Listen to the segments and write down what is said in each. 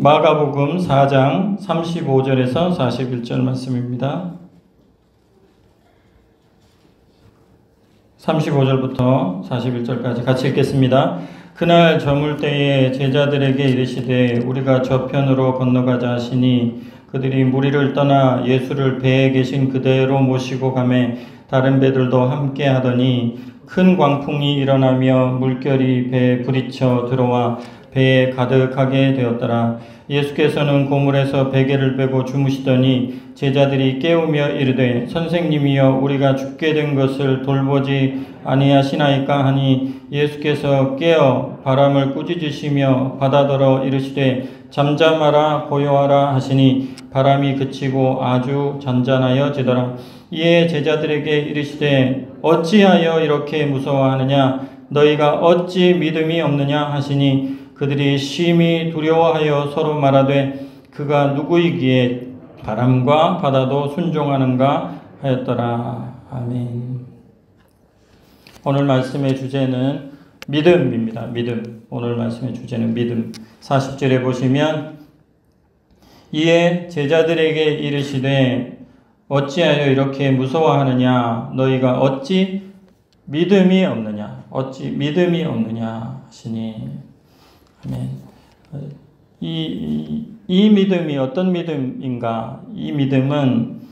마가복음 4장 35절에서 41절 말씀입니다. 35절부터 41절까지 같이 읽겠습니다. 그날 저물 때에 제자들에게 이르시되 우리가 저편으로 건너가자 하시니 그들이 무리를 떠나 예수를 배에 계신 그대로 모시고 가매 다른 배들도 함께 하더니 큰 광풍이 일어나며 물결이 배에 부딪혀 들어와 배에 가득하게 되었더라. 예수께서는 고물에서 베개를 빼고 주무시더니 제자들이 깨우며 이르되 선생님이여 우리가 죽게 된 것을 돌보지 아니하시나이까 하니 예수께서 깨어 바람을 꾸짖으시며 바다더러 이르시되 잠잠하라 고요하라 하시니 바람이 그치고 아주 잔잔하여지더라. 이에 제자들에게 이르시되 어찌하여 이렇게 무서워하느냐 너희가 어찌 믿음이 없느냐 하시니 그들이 심히 두려워하여 서로 말하되 그가 누구이기에 바람과 바다도 순종하는가 하였더라. 아멘. 오늘 말씀의 주제는 믿음입니다. 믿음. 오늘 말씀의 주제는 믿음. 40절에 보시면 이에 제자들에게 이르시되 어찌하여 이렇게 무서워하느냐 너희가 어찌 믿음이 없느냐 어찌 믿음이 없느냐 하시니 아멘. 이 믿음이 어떤 믿음인가? 이 믿음은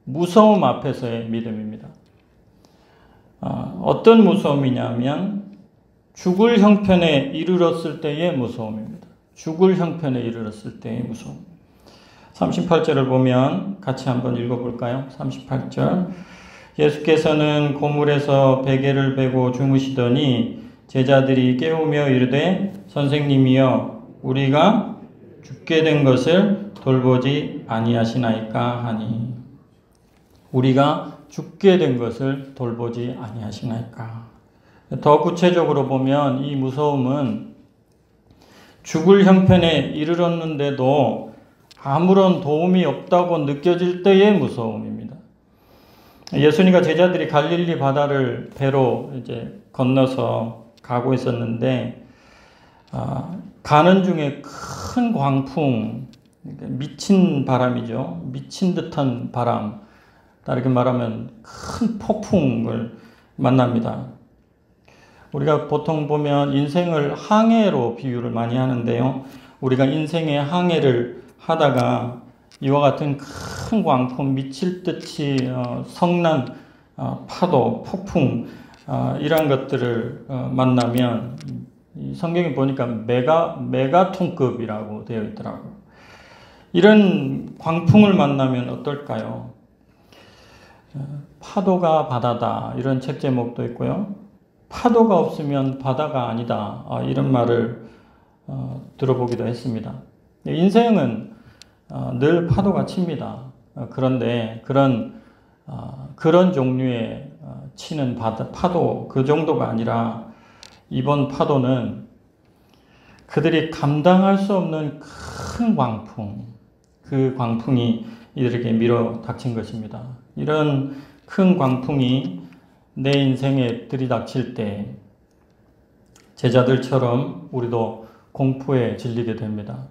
무서움 앞에서의 믿음입니다. 어떤 무서움이냐면 죽을 형편에 이르렀을 때의 무서움입니다. 죽을 형편에 이르렀을 때의 무서움. 38절을 보면 같이 한번 읽어볼까요? 38절. 예수께서는 고물에서 베개를 베고 주무시더니 제자들이 깨우며 이르되 선생님이여 우리가 죽게 된 것을 돌보지 아니하시나이까 하니 우리가 죽게 된 것을 돌보지 아니하시나이까. 더 구체적으로 보면 이 무서움은 죽을 형편에 이르렀는데도 아무런 도움이 없다고 느껴질 때의 무서움입니다. 예수님과 제자들이 갈릴리 바다를 배로 이제 건너서 가고 있었는데 가는 중에 큰 광풍, 미친 바람이죠. 미친 듯한 바람, 다르게 말하면 큰 폭풍을 만납니다. 우리가 보통 보면 인생을 항해로 비유를 많이 하는데요. 우리가 인생의 항해를 하다가 이와 같은 큰 광풍, 미칠 듯이 성난 파도, 폭풍 이런 것들을 만나면 성경에 보니까 메가톤급이라고 되어 있더라고요. 이런 광풍을 만나면 어떨까요? 파도가 바다다 이런 책 제목도 있고요. 파도가 없으면 바다가 아니다 이런 말을 들어보기도 했습니다. 인생은 늘 파도가 칩니다. 그런데 그런 종류의 치는 파도 그 정도가 아니라 이번 파도는 그들이 감당할 수 없는 큰 광풍, 그 광풍이 이들에게 밀어 닥친 것입니다. 이런 큰 광풍이 내 인생에 들이닥칠 때 제자들처럼 우리도 공포에 질리게 됩니다.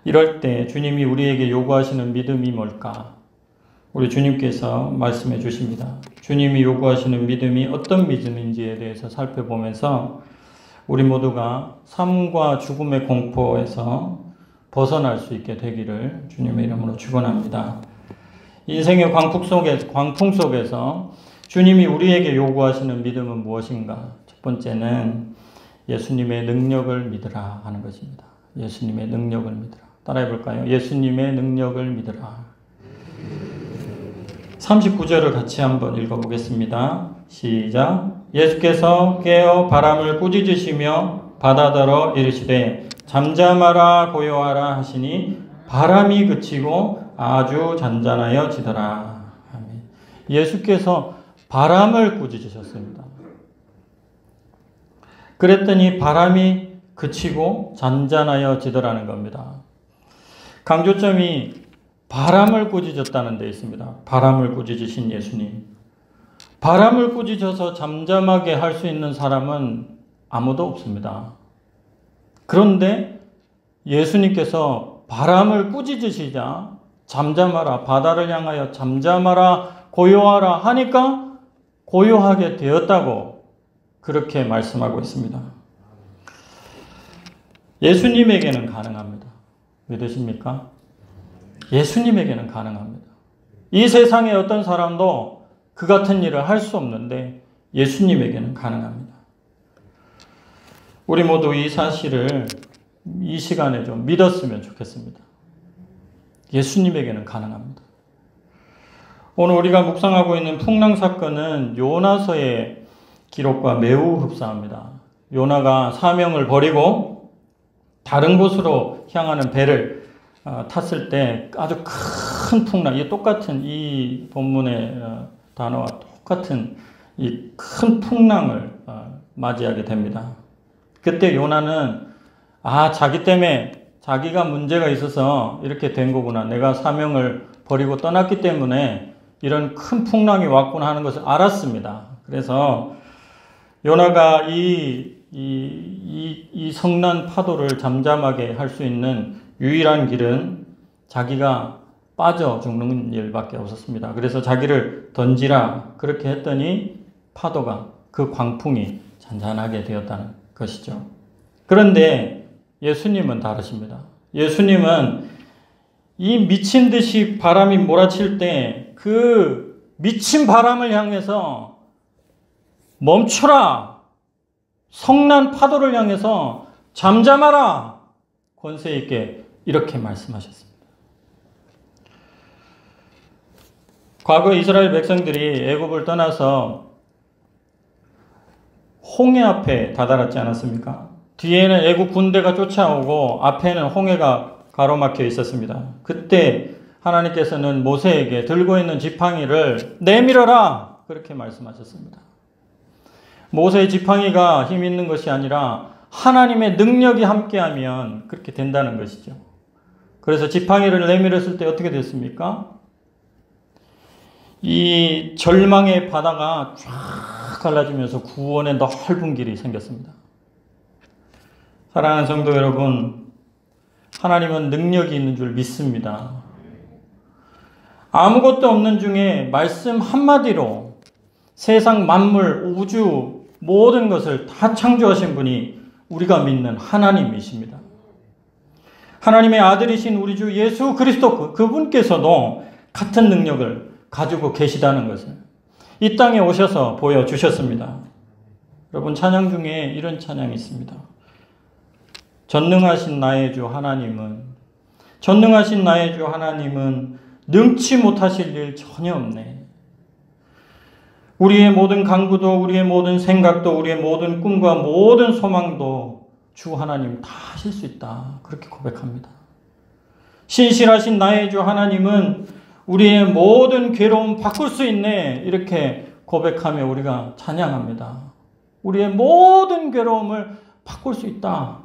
이럴 때 주님이 우리에게 요구하시는 믿음이 뭘까? 우리 주님께서 말씀해 주십니다. 주님이 요구하시는 믿음이 어떤 믿음인지에 대해서 살펴보면서 우리 모두가 삶과 죽음의 공포에서 벗어날 수 있게 되기를 주님의 이름으로 축원합니다. 인생의 광풍 속에서 주님이 우리에게 요구하시는 믿음은 무엇인가? 첫 번째는 예수님의 능력을 믿으라 하는 것입니다. 예수님의 능력을 믿으라. 따라해 볼까요? 예수님의 능력을 믿으라. 39절을 같이 한번 읽어보겠습니다. 시작. 예수께서 깨어 바람을 꾸짖으시며 바다더러 이르시되 잠잠하라 고요하라 하시니 바람이 그치고 아주 잔잔하여지더라. 아멘. 예수께서 바람을 꾸짖으셨습니다. 그랬더니 바람이 그치고 잔잔하여지더라는 겁니다. 강조점이 바람을 꾸짖었다는 데 있습니다. 바람을 꾸짖으신 예수님. 바람을 꾸짖어서 잠잠하게 할 수 있는 사람은 아무도 없습니다. 그런데 예수님께서 바람을 꾸짖으시자 잠잠하라, 바다를 향하여 잠잠하라, 고요하라 하니까 고요하게 되었다고 그렇게 말씀하고 있습니다. 예수님에게는 가능합니다. 믿으십니까? 예수님에게는 가능합니다. 이 세상의 어떤 사람도 그 같은 일을 할 수 없는데 예수님에게는 가능합니다. 우리 모두 이 사실을 이 시간에 좀 믿었으면 좋겠습니다. 예수님에게는 가능합니다. 오늘 우리가 묵상하고 있는 풍랑 사건은 요나서의 기록과 매우 흡사합니다. 요나가 사명을 버리고 다른 곳으로 향하는 배를 탔을 때 아주 큰 풍랑, 이 똑같은 이 본문의 단어와 똑같은 이 큰 풍랑을 맞이하게 됩니다. 그때 요나는 자기 때문에 자기가 문제가 있어서 이렇게 된 거구나. 내가 사명을 버리고 떠났기 때문에 이런 큰 풍랑이 왔구나 하는 것을 알았습니다. 그래서 요나가 이 성난 파도를 잠잠하게 할 수 있는 유일한 길은 자기가 빠져 죽는 일밖에 없었습니다. 그래서 자기를 던지라 그렇게 했더니 파도가 그 광풍이 잔잔하게 되었다는 것이죠. 그런데 예수님은 다르십니다. 예수님은 이 미친 듯이 바람이 몰아칠 때 그 미친 바람을 향해서 멈춰라! 성난 파도를 향해서 잠잠하라! 권세 있게 이렇게 말씀하셨습니다. 과거 이스라엘 백성들이 애굽을 떠나서 홍해 앞에 다다랐지 않았습니까? 뒤에는 애굽 군대가 쫓아오고 앞에는 홍해가 가로막혀 있었습니다. 그때 하나님께서는 모세에게 들고 있는 지팡이를 내밀어라! 그렇게 말씀하셨습니다. 모세의 지팡이가 힘 있는 것이 아니라 하나님의 능력이 함께하면 그렇게 된다는 것이죠. 그래서 지팡이를 내밀었을 때 어떻게 됐습니까? 이 절망의 바다가 쫙 갈라지면서 구원의 넓은 길이 생겼습니다. 사랑하는 성도 여러분, 하나님은 능력이 있는 줄 믿습니다. 아무것도 없는 중에 말씀 한마디로 세상 만물, 우주, 모든 것을 다 창조하신 분이 우리가 믿는 하나님이십니다. 하나님의 아들이신 우리 주 예수 그리스도 그분께서도 같은 능력을 가지고 계시다는 것을 이 땅에 오셔서 보여주셨습니다. 여러분, 찬양 중에 이런 찬양이 있습니다. 전능하신 나의 주 하나님은 능치 못하실 일 전혀 없네. 우리의 모든 간구도 우리의 모든 생각도 우리의 모든 꿈과 모든 소망도 주 하나님 다 하실 수 있다. 그렇게 고백합니다. 신실하신 나의 주 하나님은 우리의 모든 괴로움 바꿀 수 있네. 이렇게 고백하며 우리가 찬양합니다. 우리의 모든 괴로움을 바꿀 수 있다.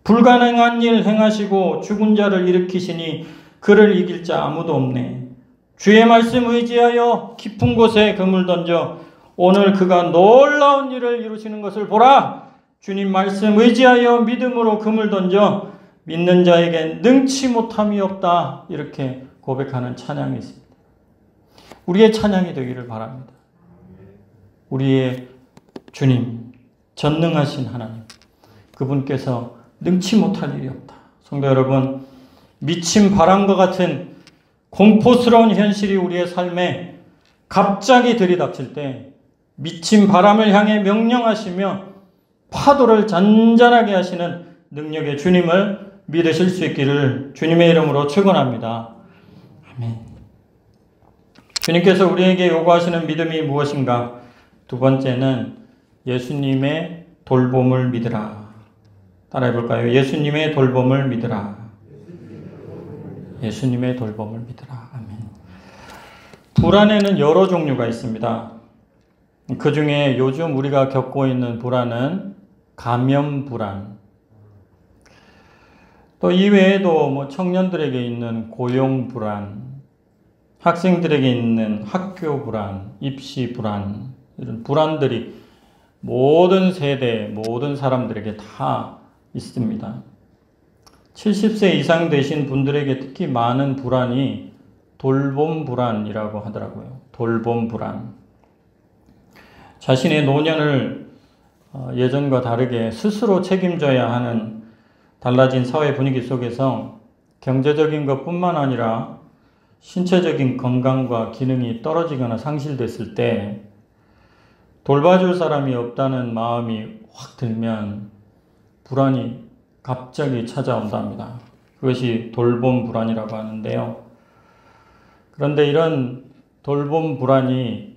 불가능한 일 행하시고 죽은 자를 일으키시니 그를 이길 자 아무도 없네. 주의 말씀 의지하여 깊은 곳에 그물 던져 오늘 그가 놀라운 일을 이루시는 것을 보라. 주님 말씀 의지하여 믿음으로 그물 던져 믿는 자에게 능치 못함이 없다. 이렇게 고백하는 찬양이 있습니다. 우리의 찬양이 되기를 바랍니다. 우리의 주님, 전능하신 하나님, 그분께서 능치 못할 일이 없다. 성도 여러분, 미친 바람과 같은 공포스러운 현실이 우리의 삶에 갑자기 들이닥칠 때 미친 바람을 향해 명령하시며 파도를 잔잔하게 하시는 능력의 주님을 믿으실 수 있기를 주님의 이름으로 축원합니다. 아멘. 주님께서 우리에게 요구하시는 믿음이 무엇인가? 두 번째는 예수님의 돌봄을 믿으라. 따라해 볼까요? 예수님의 돌봄을 믿으라. 예수님의 돌봄을 믿으라. 아멘. 불안에는 여러 종류가 있습니다. 그 중에 요즘 우리가 겪고 있는 불안은 감염 불안. 또 이외에도 청년들에게 있는 고용 불안, 학생들에게 있는 학교 불안, 입시 불안, 이런 불안들이 모든 세대, 모든 사람들에게 다 있습니다. 70세 이상 되신 분들에게 특히 많은 불안이 돌봄 불안이라고 하더라고요. 돌봄 불안. 자신의 노년을 예전과 다르게 스스로 책임져야 하는 달라진 사회 분위기 속에서 경제적인 것뿐만 아니라 신체적인 건강과 기능이 떨어지거나 상실됐을 때 돌봐줄 사람이 없다는 마음이 확 들면 불안이 갑자기 찾아온답니다. 그것이 돌봄 불안이라고 하는데요. 그런데 이런 돌봄 불안이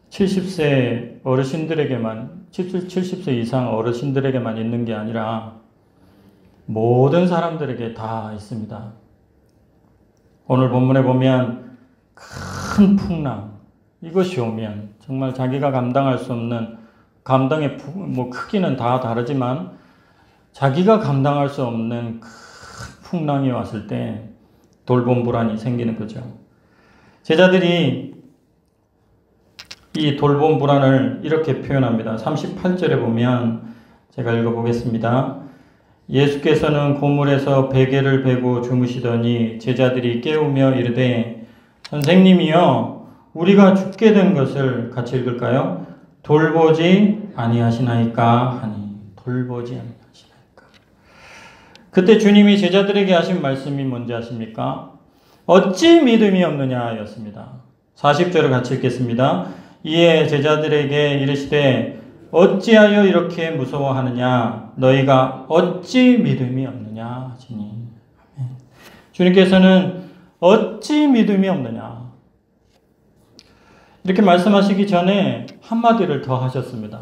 70세 어르신들에게만, 70세 이상 어르신들에게만 있는 게 아니라 모든 사람들에게 다 있습니다. 오늘 본문에 보면 큰 풍랑, 이것이 오면 정말 자기가 감당할 수 없는, 감당의 크기는 다 다르지만 자기가 감당할 수 없는 큰 풍랑이 왔을 때 돌봄 불안이 생기는 거죠. 제자들이 이 돌봄 불안을 이렇게 표현합니다. 38절에 보면 제가 읽어보겠습니다. 예수께서는 고물에서 베개를 베고 주무시더니 제자들이 깨우며 이르되 선생님이여 우리가 죽게 된 것을 같이 읽을까요? 돌보지 아니하시나이까 하니. 돌보지 아니하시나이까. 그때 주님이 제자들에게 하신 말씀이 뭔지 아십니까? 어찌 믿음이 없느냐 였습니다. 40절을 같이 읽겠습니다. 이에 제자들에게 이르시되 어찌하여 이렇게 무서워하느냐 너희가 어찌 믿음이 없느냐 하시니. 주님께서는 어찌 믿음이 없느냐 이렇게 말씀하시기 전에 한마디를 더 하셨습니다.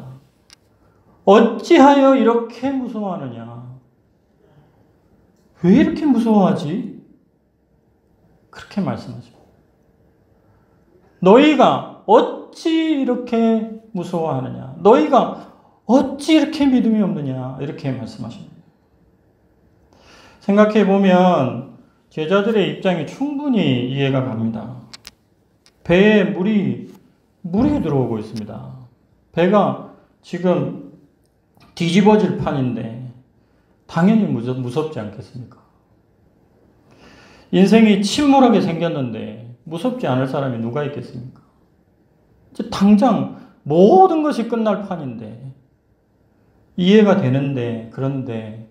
어찌하여 이렇게 무서워하느냐. 왜 이렇게 무서워하지? 그렇게 말씀하십니다. 너희가 어찌 이렇게 무서워하느냐. 너희가 어찌 이렇게 믿음이 없느냐. 이렇게 말씀하십니다. 생각해보면 제자들의 입장이 충분히 이해가 갑니다. 배에 물이 들어오고 있습니다. 배가 지금 뒤집어질 판인데 당연히 무섭지 않겠습니까? 인생이 침몰하게 생겼는데 무섭지 않을 사람이 누가 있겠습니까? 이제 당장 모든 것이 끝날 판인데 이해가 되는데, 그런데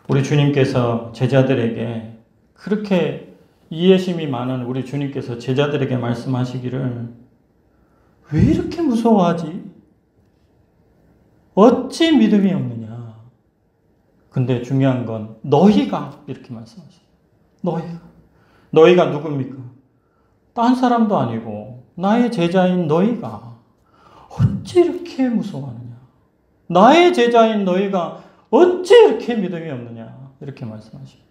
우리 주님께서 제자들에게 그렇게 이해심이 많은 우리 주님께서 제자들에게 말씀하시기를 왜 이렇게 무서워하지? 어찌 믿음이 없느냐? 근데 중요한 건 너희가 이렇게 말씀하시죠. 너희가 누굽니까? 딴 사람도 아니고 나의 제자인 너희가 어찌 이렇게 무서워하느냐? 나의 제자인 너희가 어찌 이렇게 믿음이 없느냐? 이렇게 말씀하십니다.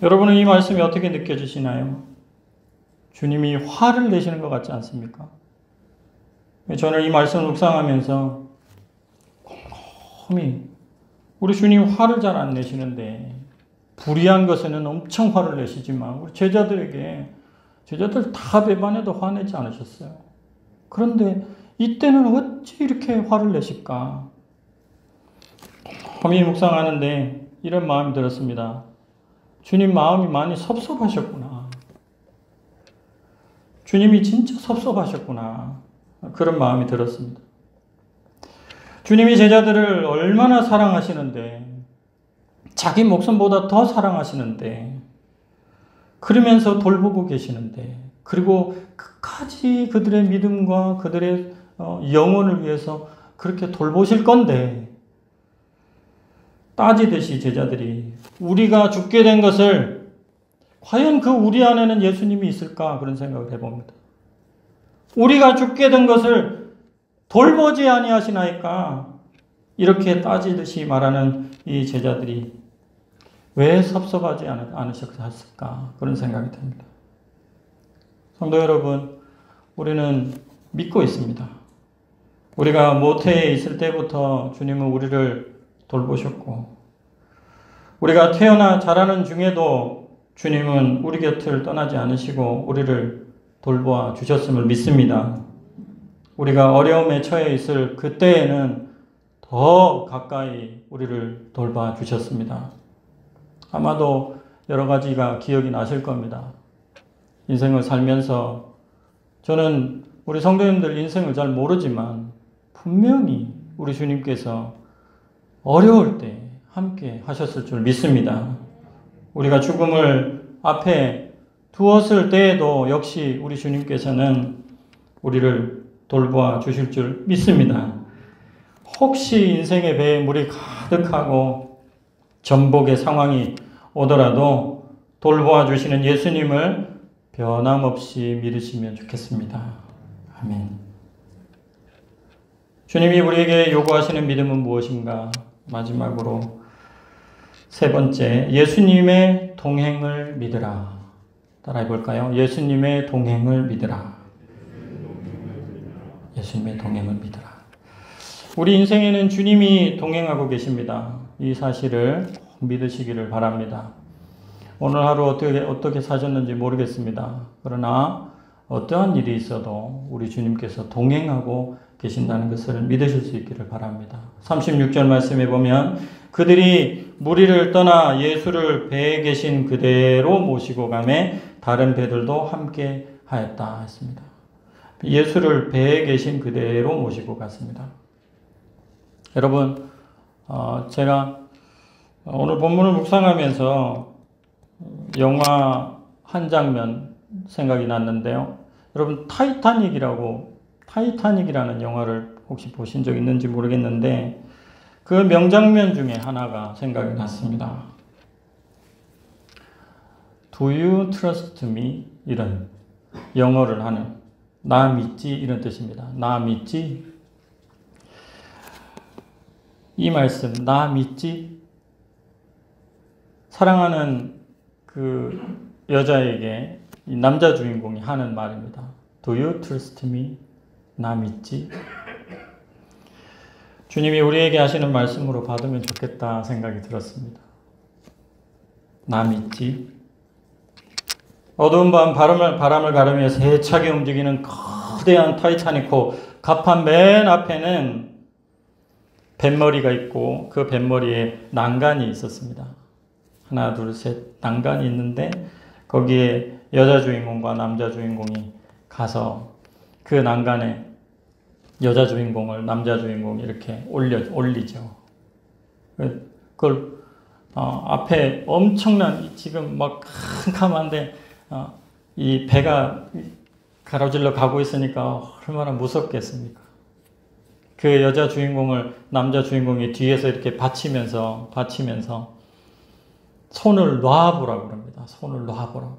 여러분은 이 말씀이 어떻게 느껴지시나요? 주님이 화를 내시는 것 같지 않습니까? 저는 이 말씀을 묵상하면서 곰곰이 우리 주님 화를 잘 안 내시는데 불의한 것에는 엄청 화를 내시지만 우리 제자들 다 배반해도 화내지 않으셨어요. 그런데 이때는 어찌 이렇게 화를 내실까? 곰곰이 묵상하는데 이런 마음이 들었습니다. 주님 마음이 많이 섭섭하셨구나. 주님이 진짜 섭섭하셨구나. 그런 마음이 들었습니다. 주님이 제자들을 얼마나 사랑하시는데, 자기 목숨보다 더 사랑하시는데, 그러면서 돌보고 계시는데, 그리고 끝까지 그들의 믿음과 그들의 영혼을 위해서 그렇게 돌보실 건데, 따지듯이 제자들이 우리가 죽게 된 것을 과연 그 우리 안에는 예수님이 있을까? 그런 생각을 해봅니다. 우리가 죽게 된 것을 돌보지 아니하시나이까? 이렇게 따지듯이 말하는 이 제자들이 왜 섭섭하지 않으셨을까? 그런 생각이 듭니다. 성도 여러분, 우리는 믿고 있습니다. 우리가 모태에 있을 때부터 주님은 우리를 돌보셨고, 우리가 태어나 자라는 중에도 주님은 우리 곁을 떠나지 않으시고 우리를 돌보아 주셨음을 믿습니다. 우리가 어려움에 처해 있을 그때에는 더 가까이 우리를 돌봐 주셨습니다. 아마도 여러 가지가 기억이 나실 겁니다. 인생을 살면서 저는 우리 성도님들 인생을 잘 모르지만 분명히 우리 주님께서 어려울 때 함께 하셨을 줄 믿습니다. 우리가 죽음을 앞에 두었을 때에도 역시 우리 주님께서는 우리를 돌보아 주실 줄 믿습니다. 혹시 인생의 배에 물이 가득하고 전복의 상황이 오더라도 돌보아 주시는 예수님을 변함없이 믿으시면 좋겠습니다. 아멘. 주님이 우리에게 요구하시는 믿음은 무엇인가? 마지막으로 세 번째, 예수님의 동행을 믿으라. 따라해 볼까요? 예수님의 동행을 믿으라. 예수님의 동행을 믿으라. 우리 인생에는 주님이 동행하고 계십니다. 이 사실을 믿으시기를 바랍니다. 오늘 하루 어떻게 사셨는지 모르겠습니다. 그러나 어떠한 일이 있어도 우리 주님께서 동행하고 계신다는 것을 믿으실 수 있기를 바랍니다. 36절 말씀에 보면 그들이 무리를 떠나 예수를 배에 계신 그대로 모시고 가매 다른 배들도 함께 하였다 했습니다. 예수를 배에 계신 그대로 모시고 갔습니다. 여러분, 제가 오늘 본문을 묵상하면서 영화 한 장면 생각이 났는데요. 여러분, 타이타닉이라는 영화를 혹시 보신 적 있는지 모르겠는데 그 명장면 중에 하나가 생각이 났습니다. Do you trust me? 이런 영어를 하는 나 믿지? 이런 뜻입니다. 나 믿지? 이 말씀, 나 믿지? 사랑하는 그 여자에게 이 남자 주인공이 하는 말입니다. Do you trust me? 나 믿지? 주님이 우리에게 하시는 말씀으로 받으면 좋겠다 생각이 들었습니다. 나 믿지? 어두운 밤 바람을 가르며 세차게 움직이는 거대한 타이타닉호 갑판 맨 앞에는 뱃머리가 있고 그 뱃머리에 난간이 있었습니다. 하나, 둘, 셋 난간이 있는데 거기에 여자 주인공과 남자 주인공이 가서 그 난간에 여자 주인공을 남자 주인공이 이렇게 올리죠. 그걸 앞에 엄청난 지금 막 캄캄한데 이 배가 가로질러 가고 있으니까 얼마나 무섭겠습니까? 그 여자 주인공을 남자 주인공이 뒤에서 이렇게 받치면서 손을 놔보라고 그럽니다. 손을 놔보라고.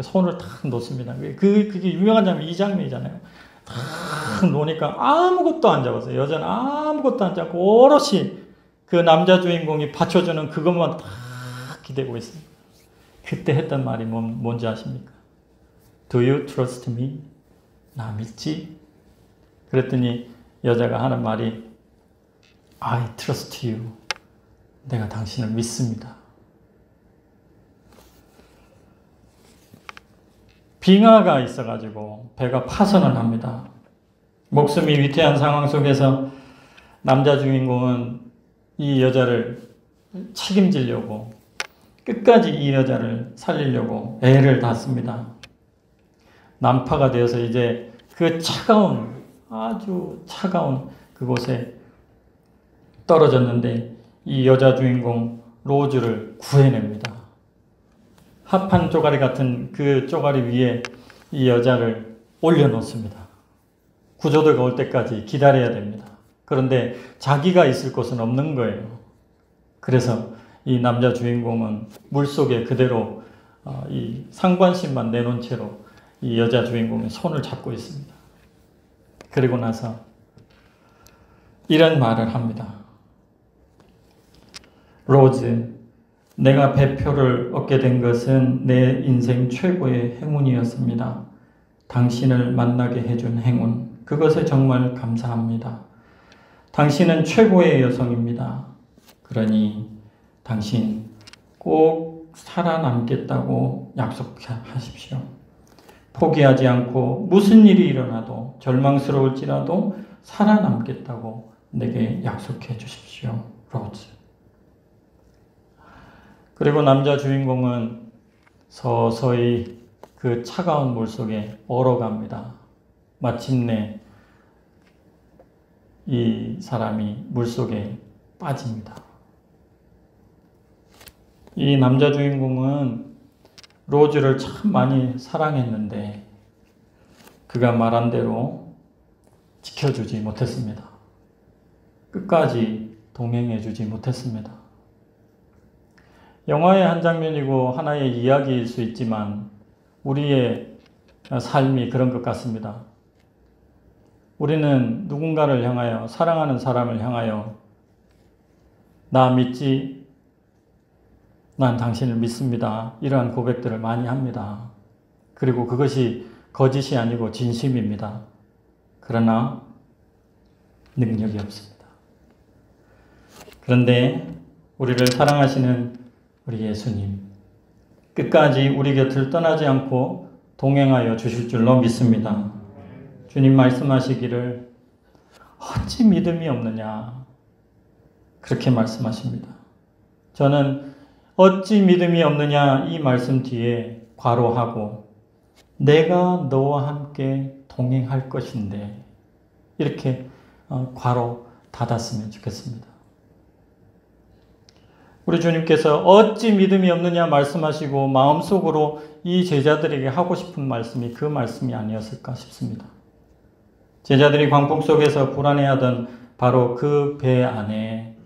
손을 탁 놓습니다. 그게 유명한 장면, 이 장면이잖아요. 탁 놓으니까 아무것도 안 잡았어요. 여자는 아무것도 안 잡고 오롯이 그 남자 주인공이 받쳐주는 그것만 탁 기대고 있습니다. 그때 했던 말이 뭔지 아십니까? Do you trust me? 나 믿지? 그랬더니 여자가 하는 말이 I trust you. 내가 당신을 믿습니다. 빙하가 있어가지고 배가 파선을 합니다. 목숨이 위태한 상황 속에서 남자 주인공은 이 여자를 책임지려고 끝까지 이 여자를 살리려고 애를 닫습니다. 난파가 되어서 이제 그 아주 차가운 그곳에 떨어졌는데 이 여자 주인공 로즈를 구해냅니다. 합판 쪼가리 같은 그 쪼가리 위에 이 여자를 올려놓습니다. 구조대가 올 때까지 기다려야 됩니다. 그런데 자기가 있을 곳은 없는 거예요. 그래서 이 남자 주인공은 물속에 그대로 이 상반신만 내놓은 채로 이 여자 주인공의 손을 잡고 있습니다. 그리고 나서 이런 말을 합니다. 로즈, 내가 배표를 얻게 된 것은 내 인생 최고의 행운이었습니다. 당신을 만나게 해준 행운, 그것에 정말 감사합니다. 당신은 최고의 여성입니다. 그러니 당신 꼭 살아남겠다고 약속하십시오. 포기하지 않고 무슨 일이 일어나도 절망스러울지라도 살아남겠다고 내게 약속해 주십시오. 로즈. 그리고 남자 주인공은 서서히 그 차가운 물속에 얼어갑니다. 마침내 이 사람이 물속에 빠집니다. 이 남자 주인공은 로즈를 참 많이 사랑했는데 그가 말한 대로 지켜주지 못했습니다. 끝까지 동행해주지 못했습니다. 영화의 한 장면이고 하나의 이야기일 수 있지만 우리의 삶이 그런 것 같습니다. 우리는 누군가를 향하여, 사랑하는 사람을 향하여 나 믿지? 난 당신을 믿습니다. 이러한 고백들을 많이 합니다. 그리고 그것이 거짓이 아니고 진심입니다. 그러나 능력이 없습니다. 그런데 우리를 사랑하시는 우리 예수님, 끝까지 우리 곁을 떠나지 않고 동행하여 주실 줄로 믿습니다. 주님 말씀하시기를 어찌 믿음이 없느냐 그렇게 말씀하십니다. 저는 어찌 믿음이 없느냐 이 말씀 뒤에 괄호하고 내가 너와 함께 동행할 것인데 이렇게 괄호 닫았으면 좋겠습니다. 우리 주님께서 어찌 믿음이 없느냐 말씀하시고 마음속으로 이 제자들에게 하고 싶은 말씀이 그 말씀이 아니었을까 싶습니다. 제자들이 광풍 속에서 불안해하던 바로 그 배 안에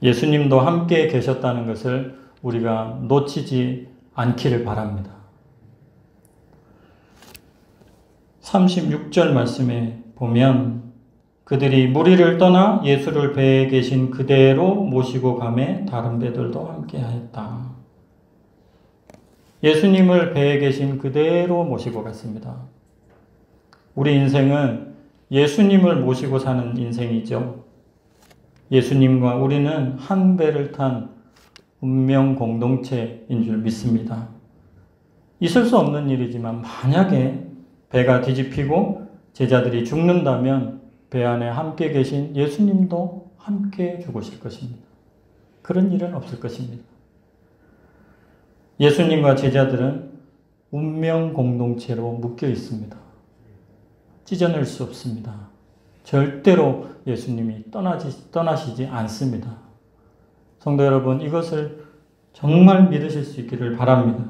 예수님도 함께 계셨다는 것을 우리가 놓치지 않기를 바랍니다. 36절 말씀에 보면 그들이 무리를 떠나 예수를 배에 계신 그대로 모시고 가매 다른 배들도 함께 하였다. 예수님을 배에 계신 그대로 모시고 갔습니다. 우리 인생은 예수님을 모시고 사는 인생이죠. 예수님과 우리는 한 배를 탄 운명 공동체인 줄 믿습니다. 있을 수 없는 일이지만 만약에 배가 뒤집히고 제자들이 죽는다면 배 안에 함께 계신 예수님도 함께 죽으실 것입니다. 그런 일은 없을 것입니다. 예수님과 제자들은 운명 공동체로 묶여 있습니다. 찢어낼 수 없습니다. 절대로 예수님이 떠나시지 않습니다. 성도 여러분, 이것을 정말 믿으실 수 있기를 바랍니다.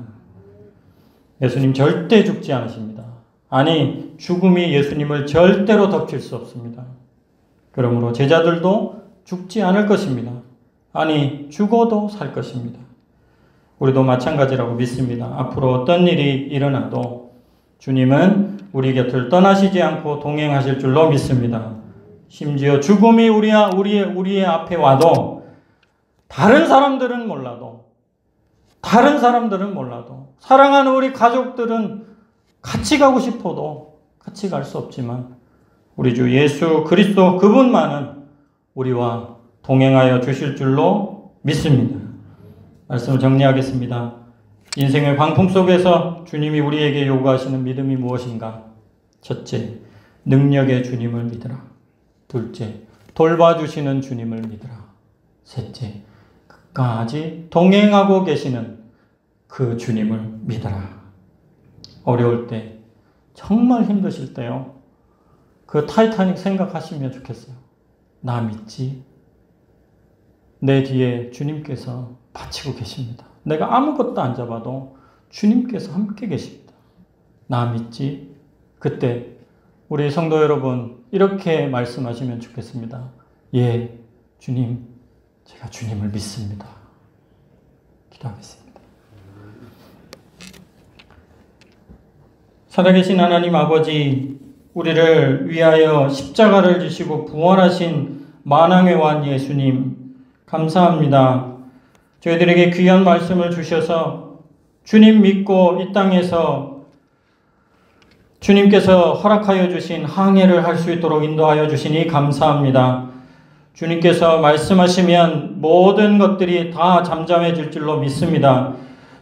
예수님 절대 죽지 않으십니다. 아니, 죽음이 예수님을 절대로 덮칠 수 없습니다. 그러므로 제자들도 죽지 않을 것입니다. 아니, 죽어도 살 것입니다. 우리도 마찬가지라고 믿습니다. 앞으로 어떤 일이 일어나도 주님은 우리 곁을 떠나시지 않고 동행하실 줄로 믿습니다. 심지어 죽음이 우리의 앞에 와도 다른 사람들은 몰라도 사랑하는 우리 가족들은 같이 가고 싶어도 같이 갈 수 없지만 우리 주 예수 그리스도 그분만은 우리와 동행하여 주실 줄로 믿습니다. 말씀을 정리하겠습니다. 인생의 광풍 속에서 주님이 우리에게 요구하시는 믿음이 무엇인가? 첫째, 능력의 주님을 믿으라. 둘째, 돌봐주시는 주님을 믿으라. 셋째, 끝까지 동행하고 계시는 그 주님을 믿어라. 어려울 때, 정말 힘드실 때요. 그 타이타닉 생각하시면 좋겠어요. 나 믿지? 내 뒤에 주님께서 바치고 계십니다. 내가 아무것도 안 잡아도 주님께서 함께 계십니다. 나 믿지? 그때 우리 성도 여러분 이렇게 말씀하시면 좋겠습니다. 예, 주님, 제가 주님을 믿습니다. 기도하겠습니다. 살아계신 하나님 아버지, 우리를 위하여 십자가를 지시고 부활하신 만왕의 왕 예수님, 감사합니다. 저희들에게 귀한 말씀을 주셔서 주님 믿고 이 땅에서 주님께서 허락하여 주신 항해를 할 수 있도록 인도하여 주시니 감사합니다. 주님께서 말씀하시면 모든 것들이 다 잠잠해질 줄로 믿습니다.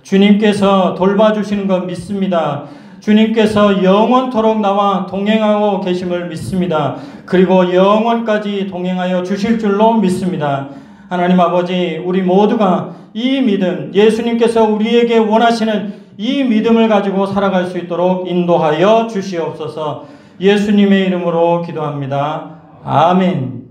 주님께서 돌봐주시는 것 믿습니다. 주님께서 영원토록 나와 동행하고 계심을 믿습니다. 그리고 영원까지 동행하여 주실 줄로 믿습니다. 하나님 아버지, 우리 모두가 이 믿음, 예수님께서 우리에게 원하시는 이 믿음을 가지고 살아갈 수 있도록 인도하여 주시옵소서. 예수님의 이름으로 기도합니다. 아멘.